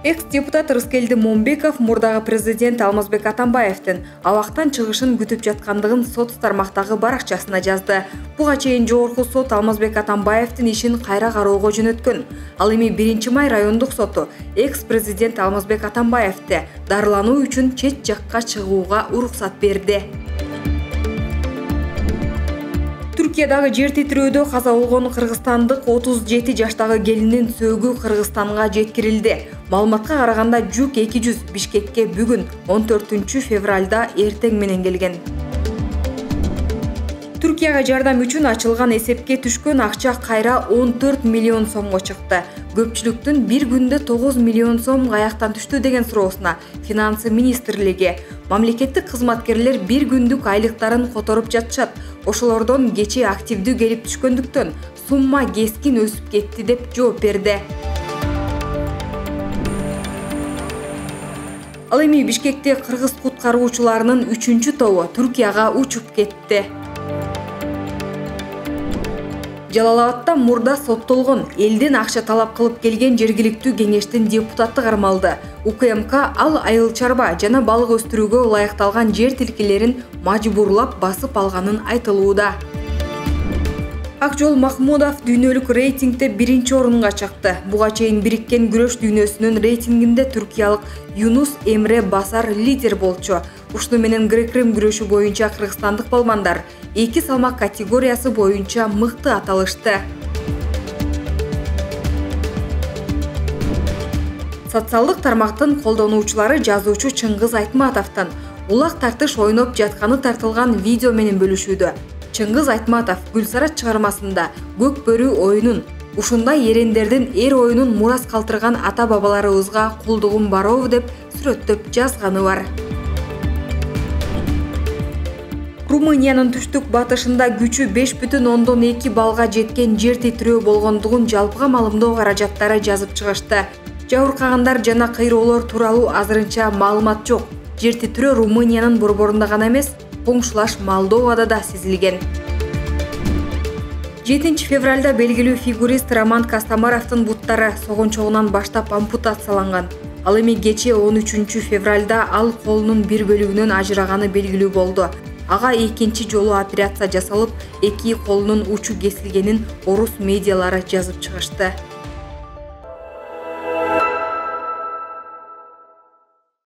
Экс-депутат Рыскелди Момбеков мурдагы президент Алмазбек Атамбаевдин абактан чыгышын күтүп жаткандыгын сот тармактагы баракчасына жазды. Буга чейин жогорку сот Алмазбек Атамбаевдин ишин кайра кароого жөнөткөн. Ал эми 1-май райондук соту экс-президент Алмазбек Атамбаевди дарылануу үчүн чет жакка чыгууга уруксат берди. Түркиядагы жер титирөөдө каза болгон кыргызстандык 37 жаштагы келиндин сөөгү Кыргызстанга жеткирилди. Маалыматка караганда жүк 200 Бишкекке бүгүн 14 февралда эртең менен келген. Түркияга жардам үчүн ачылган эсепке түшкөн акча кайра 14 миллион сомго чыкты. Көпчүлүктүн бир күндө 9 миллион сом каяктан түштү деген суроосуна Финансы министрлиги мамлекеттик кызматкерлер бир күндүк айлыктарын которуп жатышат. Ошолордон кече активдүү келип түшкөндүктөн сумма кескин өсүп кетти деп жооп берди. Ал эми Бишкекте кыргыз куткаруучуларынын 3-чү тобу Түркияга учуп кетти. Жалалабадта мурда соттолгон элден акча талап кылып келген жергиликтүү кеңештин депутаты кармалды. УКМК ал айыл чарба жана балык өстүрүүгө ылайыкталган жер тилкелерин мажбурлап басып алганын айтылууда. Акжол Махмудов дүйнөлүк рейтингде 1-орунга чыкты. Буга чейин бириккен күрөш дүйнөсүнүн рейтингинде түркиялык Юнус Эмре Басар лидер болчу. Ушуну менен грек-рим күрөшү боюнча кыргызстандык балмандар 2 салмак категориясы боюнча мыкты аталышты. Социалдык тармактын колдонуучулары жазуучу Чыңгыз Айтматовдон улак тартыш ойноп жатканы тартылган видео менен бөлүшүүдө. Чыңгыз Айтматов Гүлсара чыгармасында көк бөрү оюнун, ушундай эрендердин эр оюнун мурас калтырган ата-бабаларыбызга кулдугум барабы деп сүрөттөп жазганы бар. Румыниянын түштүк батышында күчү 5,2 балга жеткен жер титирөө болгондугун жалпыга маалымдоо каражаттары жазып чыгышты. Жабыркагандар жана кыйроолор тууралуу азырынча маалымат жок. Жер титирөө Румыниянын борборунда гана эмес, коңшулаш Молдовада да сезилген. 7 февралда белгилүү фигурист Роман Кастамаровдун буттары согончогунан баштап ампутацияланган. Ал эми кече 13 февралда ал колунун бир бөлүгүнөн ажыраганы белгилүү болду. Ага экинчи жолу операция жасалып, эки колунун учу кесилгенин орус медиалары жазып чыгышты.